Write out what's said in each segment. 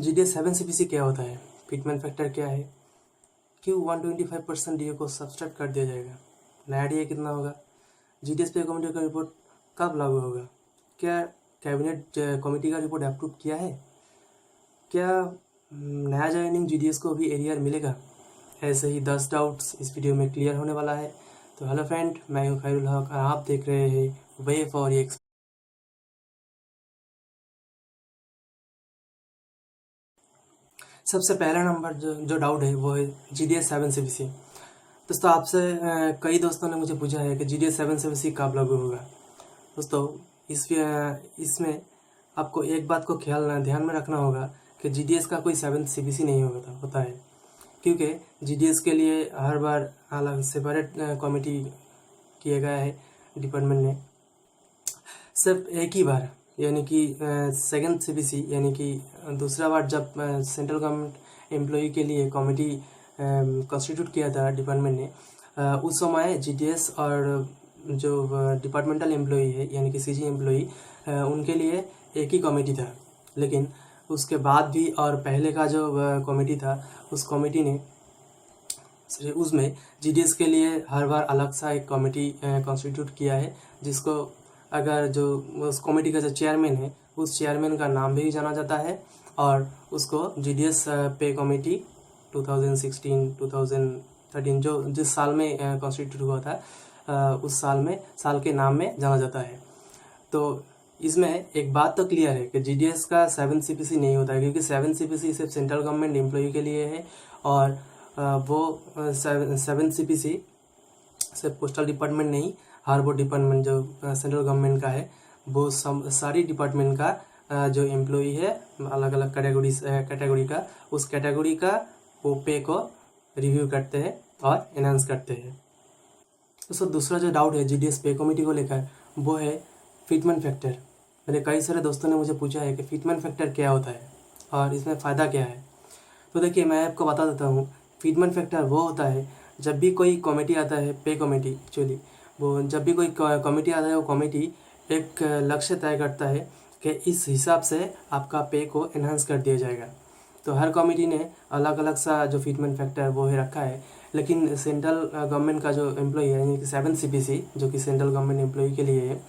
GDS 7 CPC क्या होता है, फिटमेंट फैक्टर क्या है, क्यों 125% डीए को सब्सट्रैक्ट कर दिया जाएगा, नया डीए कितना होगा, GDS पे कमेटी का रिपोर्ट कब लागू होगा, क्या कैबिनेट कमेटी का रिपोर्ट अप्रूव किया है, क्या नया ज्वाइनिंग GDS को भी एरियर मिलेगा। ऐसे ही 10 डाउट्स इस वीडियो में क्लियर होने वाला है। तो हेलो फ्रेंड, मैं हूं खैरुल हक और आप देख रहे हैं वे फॉर एक्स। सबसे पहला नंबर जो डाउट है वो है GDS 7 CPC। दोस्तों आपसे कई दोस्तों ने मुझे पूछा है कि GDS 7 CPC कब लागू होगा। दोस्तों इसमें आपको एक बात को ध्यान में रखना होगा कि GDS का कोई 7 CPC नहीं होता है, क्योंकि GDS के लिए हर बार अलग सेपरेट कमेटी किया गया है डिपार्टमेंट ने। सिर्फ एक ही बार यानी कि सेकंड CPC यानी कि दूसरा बार जब सेंट्रल गवर्नमेंट एम्प्लॉई के लिए कमेटी कॉन्स्टिट्यूट किया था डिपार्टमेंट ने, उस समय GDS और जो डिपार्टमेंटल एम्प्लॉई है यानी कि CG एम्प्लॉई, उनके लिए एक ही कमेटी था। लेकिन उसके बाद भी और पहले का जो कमेटी था उस कमेटी ने उसमें GDS के लिए हर बार अलग सा एक कमेटी कॉन्स्टिट्यूट किया है, जिसको अगर जो उस कमेटी का जो चेयरमैन है उस चेयरमैन का नाम भी जाना जाता है, और उसको GDS पे कमेटी 2016-2013 जो जिस साल में कॉन्स्टिट्यूट हुआ था उस साल के नाम में जाना जाता है। तो इसमें एक बात तो क्लियर है कि GDS का 7 CPC नहीं होता है, क्योंकि 7 CPC सिर्फ सेंट्रल गवर्नमेंट एम्प्लॉई के लिए है, और वो 7 CPC सिर्फ पोस्टल डिपार्टमेंट नहीं, हर वो डिपार्टमेंट जो सेंट्रल गवर्नमेंट का है वो सारी डिपार्टमेंट का जो एम्प्लॉई है अलग अलग कैटेगरी का, उस कैटेगरी का वो पे को रिव्यू करते हैं और एनहांस करते हैं। तो दूसरा जो डाउट है GDS पे कमेटी को लेकर वो है फिटमेंट फैक्टर। मेरे कई सारे दोस्तों ने मुझे पूछा है कि फिटमेंट फैक्टर क्या होता है और इसमें फ़ायदा क्या है। तो देखिए, मैं आपको बता देता हूँ। फिटमेंट फैक्टर वो होता है जब भी कोई कमेटी आता है, पे कमेटी एक्चुअली, वो जब भी कोई कमेटी आता है वो कमेटी एक लक्ष्य तय करता है कि इस हिसाब से आपका पे को एनहांस कर दिया जाएगा। तो हर कमेटी ने अलग अलग सा जो फिटमेंट फैक्टर वो है रखा है, लेकिन सेंट्रल गवर्नमेंट का जो एम्प्लॉई है यानी कि 7 CPC जो कि सेंट्रल गवर्नमेंट एम्प्लॉई के लिए है,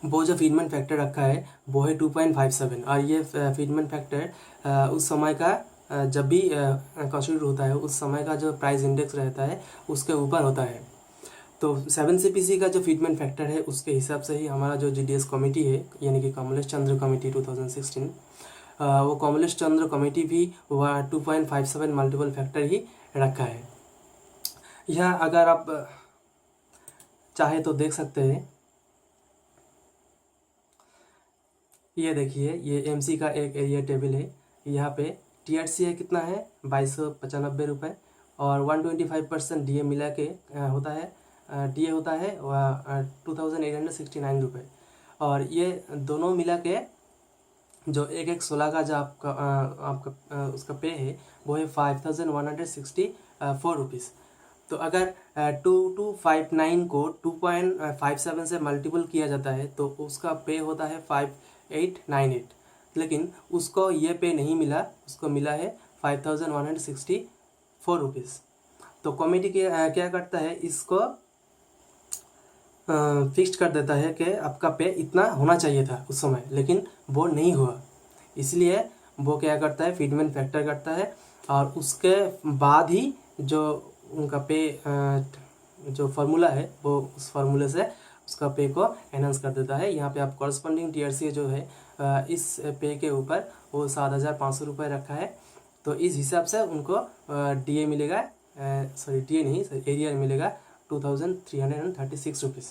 वो जो फीडमेंट फैक्टर रखा है वो है 2.57। और ये फीडमेंट फैक्टर उस समय का जब भी कॉन्स्टिट्यूट होता है उस समय का जो प्राइस इंडेक्स रहता है उसके ऊपर होता है। तो 7 CPC का जो फीडमेंट फैक्टर है उसके हिसाब से ही हमारा जो GDS कमेटी है यानी कि कमलेश चंद्र कमेटी 2016, वो कमलेश चंद्र कमेटी भी वह 2.57 मल्टीपल फैक्टर ही रखा है। यह अगर आप चाहे तो देख सकते हैं, ये देखिए, ये MC का एक एरिया टेबल है। यहाँ पे TRC है कितना है 2295 रुपये, और 125% DA मिला के होता है, DA होता है 2869 रुपये। और ये दोनों मिला के जो एक 16 का जो आपका उसका पे है वो है 5164 रुपीज़। तो अगर 2259 को 2.57 से मल्टीपल किया जाता है तो उसका पे होता है 5898, लेकिन उसको ये पे नहीं मिला, उसको मिला है 5164 रुपीज़। तो कमेटी क्या करता है, इसको फिक्स्ड कर देता है कि आपका पे इतना होना चाहिए था उस समय, लेकिन वो नहीं हुआ। इसलिए वो क्या करता है, फीडमेंट फैक्टर करता है, और उसके बाद ही जो उनका पे जो फार्मूला है वो उस फार्मूले से उसका पे को एनहांस कर देता है। यहाँ पे आप कॉरस्पॉन्डिंग TRC जो है इस पे के ऊपर वो 7500 रुपये रखा है। तो इस हिसाब से उनको DA मिलेगा, DA नहीं, एरियर मिलेगा 2336 रुपीज़।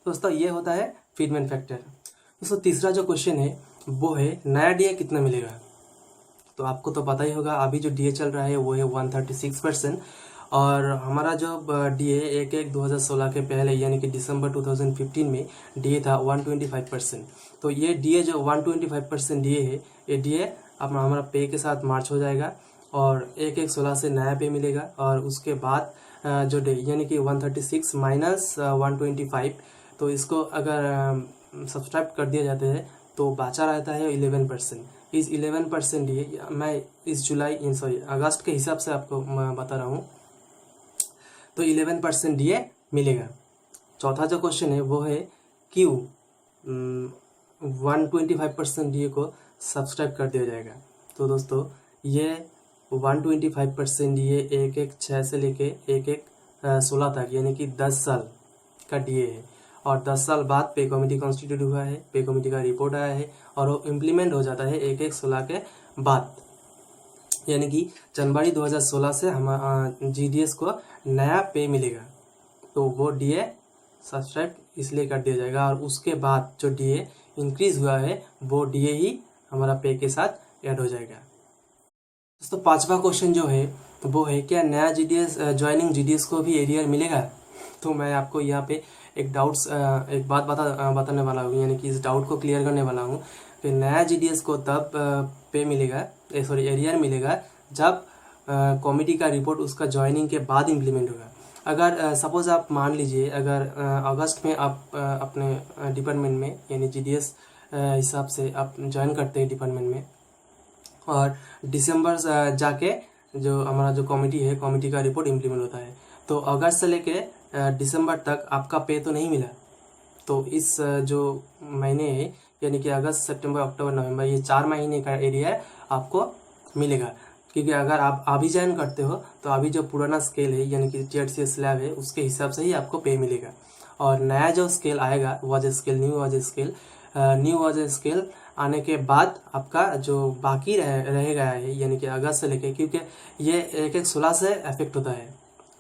दोस्तों ये होता है फीडमेंट फैक्टर। दोस्तों तीसरा जो क्वेश्चन है वो है नया DA कितना मिलेगा। तो आपको तो पता ही होगा, अभी जो DA चल रहा है वो है 136%, और हमारा जो DA 1/1/2016 के पहले यानी कि दिसंबर 2015 में DA था 125%। तो ये DA जो 125% DA है, ये DA अपना हमारा पे के साथ मार्च हो जाएगा, और 1/1/16 से नया पे मिलेगा। और उसके बाद जो डे यानी कि 136 माइनस 125, तो इसको अगर सब्सट्रैक्ट कर दिया जाते हैं तो बचा रहता है 11%। इस 11% ये मैं इस अगस्त के हिसाब से आपको मैं बता रहा हूँ। तो 11% ये मिलेगा। चौथा जो क्वेश्चन है वो है क्यों 125% डीए को सब्सक्राइब कर दिया जाएगा। तो दोस्तों ये 125% डीए 1/6 से लेके 1/16 तक यानी कि 10 साल का डीए है, और 10 साल बाद पे कमेटी कॉन्स्टिट्यूट हुआ है, पे कमेटी का रिपोर्ट आया है और वो इम्प्लीमेंट हो जाता है 1/16 के बाद, यानी कि जनवरी 2016 से हम जीडीएस को नया पे मिलेगा। तो वो डीए सब्सक्राइब इसलिए कर दिया जाएगा, और उसके बाद जो डीए इंक्रीज हुआ है वो डीए ही हमारा पे के साथ ऐड हो जाएगा। दोस्तों पांचवा क्वेश्चन जो है वो है क्या नया जीडीएस ज्वाइनिंग जीडीएस को भी एरियर मिलेगा। तो मैं आपको यहाँ पे एक बात बताने वाला हूँ, यानी कि इस डाउट को क्लियर करने वाला हूँ कि नया जीडीएस को तब पे मिलेगा, एरियर मिलेगा जब कमेटी का रिपोर्ट उसका ज्वाइनिंग के बाद इम्प्लीमेंट होगा। अगर सपोज आप मान लीजिए अगर अगस्त में आप अपने डिपार्टमेंट में यानी जीडीएस हिसाब से आप ज्वाइन करते हैं डिपार्टमेंट में, और दिसंबर जाके जो हमारा जो कमेटी है कमेटी का रिपोर्ट इम्प्लीमेंट होता है, तो अगस्त से लेके दिसंबर तक आपका पे तो नहीं मिला। तो इस जो महीने है यानी कि अगस्त सितंबर अक्टूबर नवंबर, ये 4 महीने का एरिया आपको मिलेगा। क्योंकि अगर आप अभी ज्वाइन करते हो तो अभी जो पुराना स्केल है यानी कि टीआरसी स्लैब है उसके हिसाब से ही आपको पे मिलेगा, और नया जो स्केल आएगा न्यू वॉज स्केल आने के बाद आपका जो बाकी रह गया है यानी कि अगस्त से लेके, क्योंकि ये 1/16 से अफेक्ट होता है।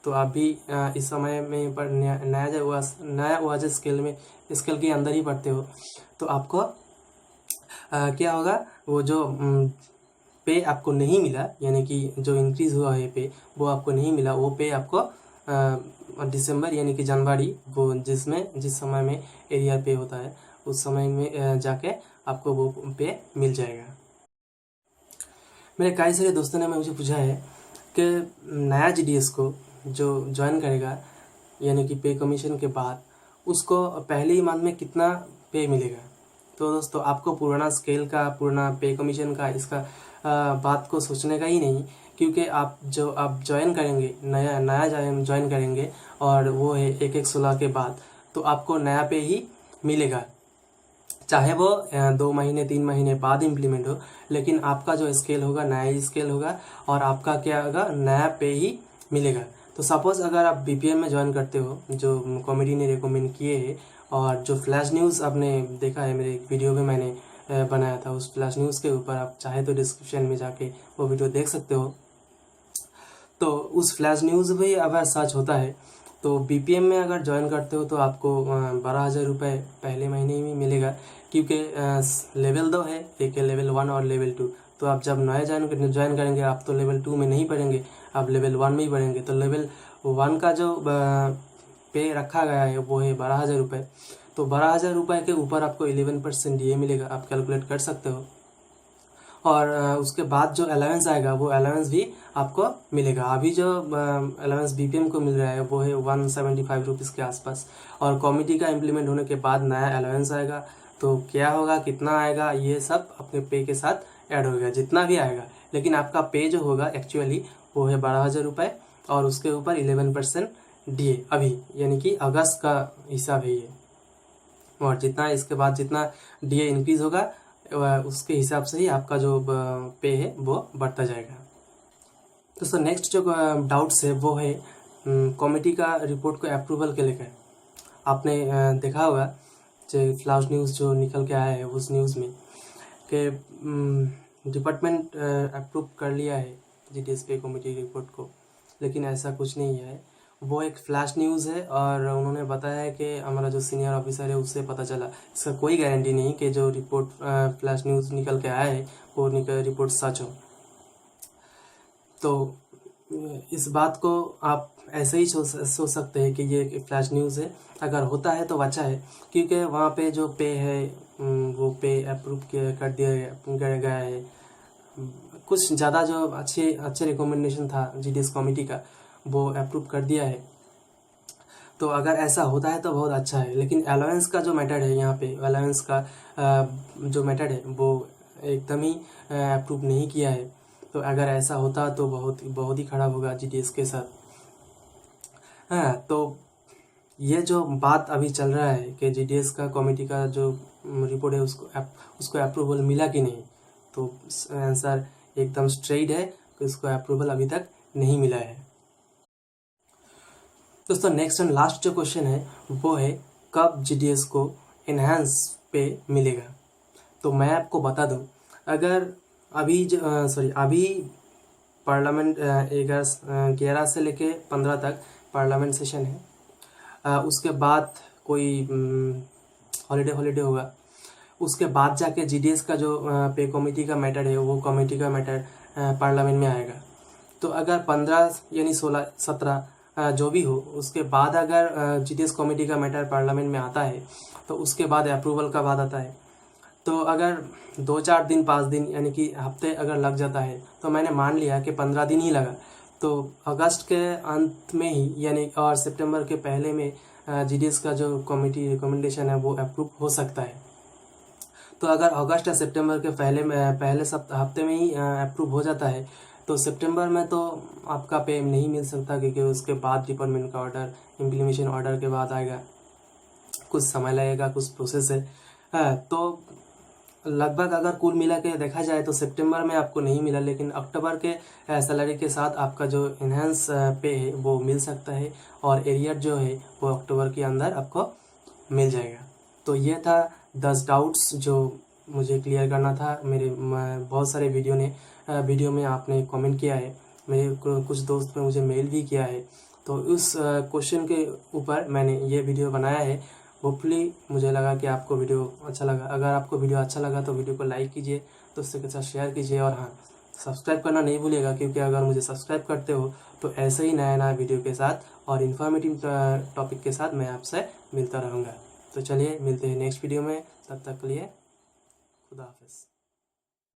तो आप भी इस समय में पर नया वॉज स्केल के अंदर ही पढ़ते हो, तो आपको क्या होगा, वो जो पे आपको नहीं मिला यानी कि जो इंक्रीज हुआ है पे वो आपको नहीं मिला, वो पे आपको दिसंबर यानी कि जनवरी वो जिस समय में एरियर पे होता है उस समय में जाके आपको वो पे मिल जाएगा। मेरे कई सारे दोस्तों ने मुझे पूछा है कि नया जीडीएस को जो ज्वाइन करेगा यानी कि पे कमीशन के बाद उसको पहले ही मंथ में कितना पे मिलेगा। तो दोस्तों आपको पुराना स्केल का पुराना पे कमीशन का इसका बात को सोचने का ही नहीं, क्योंकि आप ज्वाइन करेंगे नया ज्वाइन करेंगे और वो है 1/16 के बाद, तो आपको नया पे ही मिलेगा, चाहे वो 2 महीने 3 महीने बाद इम्प्लीमेंट हो, लेकिन आपका जो स्केल होगा नया ही स्केल होगा और आपका क्या होगा, नया पे ही मिलेगा। तो सपोज अगर आप बीपीएम में ज्वाइन करते हो जो कमेटी ने रिकमेंड किए हैं, और जो फ्लैश न्यूज़ आपने देखा है मेरे वीडियो में मैंने बनाया था, उस फ्लैश न्यूज़ के ऊपर आप चाहे तो डिस्क्रिप्शन में जाके वो वीडियो देख सकते हो। तो उस फ्लैश न्यूज़ भी अगर सर्च होता है तो बीपीएम में अगर ज्वाइन करते हो तो आपको 12,000 रुपये पहले महीने में मिलेगा, क्योंकि लेवल 2 है, एक है लेवल 1 और लेवल 2। तो आप जब नया ज्वाइन करेंगे आप तो लेवल 2 में नहीं पढ़ेंगे, आप लेवल 1 में ही पढ़ेंगे। तो लेवल 1 का जो पे रखा गया है वो है 12,000 रुपये। तो 12,000 रुपये के ऊपर आपको 11% डीए मिलेगा, आप कैलकुलेट कर सकते हो। और उसके बाद जो अलाउंस आएगा वो अलाउंस भी आपको मिलेगा। अभी जो अलाउंस बीपीएम को मिल रहा है वो है 175 रुपीज़ के आसपास, और कमेटी का इम्प्लीमेंट होने के बाद नया अलाउंस आएगा, तो क्या होगा, कितना आएगा, ये सब अपने पे के साथ ऐड होगा, जितना भी आएगा। लेकिन आपका पे जो होगा एक्चुअली वो है 12,000 रुपये, और उसके ऊपर 11% डीए अभी यानी कि अगस्त का हिसाब है ये, और जितना इसके बाद जितना डीए इंक्रीज होगा उसके हिसाब से ही आपका जो पे है वो बढ़ता जाएगा। दोस्तों नेक्स्ट जो डाउट्स है वो है कमेटी का रिपोर्ट को अप्रूवल के लेकर। आपने देखा होगा जो फ्लैश न्यूज़ जो निकल के आया है उस न्यूज़ में कि डिपार्टमेंट अप्रूव कर लिया है जीडीएस पे कमेटी रिपोर्ट को, लेकिन ऐसा कुछ नहीं है। वो एक फ्लैश न्यूज़ है और उन्होंने बताया है कि हमारा जो सीनियर ऑफिसर है उससे पता चला। इसका कोई गारंटी नहीं कि जो रिपोर्ट फ्लैश न्यूज़ निकल के आया है वो रिपोर्ट सच हो। तो इस बात को आप ऐसे ही सोच सकते हैं कि ये फ्लैश न्यूज़ है, अगर होता है तो अच्छा है, क्योंकि वहाँ पे जो पे है वो पे अप्रूव कर दिया गया है। कुछ ज़्यादा जो अच्छे रिकमेंडेशन था जीडीएस कमेटी का वो अप्रूव कर दिया है। तो अगर ऐसा होता है तो बहुत अच्छा है, लेकिन अलाउंस का जो मेथड है यहाँ पे, अलाउंस का जो मेथड है वो एकदम ही अप्रूव नहीं किया है। तो अगर ऐसा होता तो बहुत ही खराब होगा जीडीएस के साथ। हाँ, तो ये जो बात अभी चल रहा है कि जीडीएस का कमेटी का जो रिपोर्ट है उसको अप्रूवल मिला कि नहीं, तो आंसर एकदम स्ट्रेट है कि उसको अप्रूवल अभी तक नहीं मिला है। दोस्तों नेक्स्ट एंड लास्ट जो क्वेश्चन है वो है कब जीडीएस को एनहांस पे मिलेगा। तो मैं आपको बता दूं, अगर अभी पार्लियामेंट 11 से लेके 15 तक पार्लियामेंट सेशन है। उसके बाद कोई हॉलीडे होगा, उसके बाद जाके जीडीएस का जो पे कमेटी का मैटर है वो कमेटी का मैटर पार्लियामेंट में आएगा। तो अगर 15 यानी 16 17 जो भी हो, उसके बाद अगर जीडीएस कमेटी का मैटर पार्लियामेंट में आता है तो उसके बाद अप्रूवल का बाद आता है। तो अगर 2-4 दिन 5 दिन यानी कि हफ्ते अगर लग जाता है, तो मैंने मान लिया कि 15 दिन ही लगा, तो अगस्त के अंत में ही यानी और सितंबर के पहले में जीडीएस का जो कमेटी रिकमेंडेशन है वो अप्रूव हो सकता है। तो अगर अगस्त या सितंबर के पहले हफ्ते में ही अप्रूव हो जाता है, तो सितंबर में तो आपका पे नहीं मिल सकता, क्योंकि उसके बाद डिपार्टमेंट का ऑर्डर, इम्प्लीमेशन ऑर्डर के बाद आएगा, कुछ समय लगेगा, कुछ प्रोसेस है। तो लगभग अगर कुल मिला के देखा जाए तो सितंबर में आपको नहीं मिला, लेकिन अक्टूबर के सैलरी के साथ आपका जो इनहेंस पे है वो मिल सकता है, और एरियर जो है वो अक्टूबर के अंदर आपको मिल जाएगा। तो ये था 10 डाउट्स जो मुझे क्लियर करना था। मेरे बहुत सारे वीडियो में आपने कमेंट किया है, मेरे कुछ दोस्त ने मुझे मेल भी किया है, तो उस क्वेश्चन के ऊपर मैंने ये वीडियो बनाया है। होपफुली मुझे लगा कि आपको वीडियो अच्छा लगा। अगर आपको वीडियो अच्छा लगा तो वीडियो को लाइक कीजिए, दोस्तों के साथ शेयर कीजिए, और हाँ, सब्सक्राइब करना नहीं भूलिएगा, क्योंकि अगर मुझे सब्सक्राइब करते हो तो ऐसे ही नया वीडियो के साथ और इन्फॉर्मेटिव टॉपिक के साथ मैं आपसे मिलता रहूँगा। तो चलिए मिलते हैं नेक्स्ट वीडियो में, तब तक के लिए खुदा हाफिज़।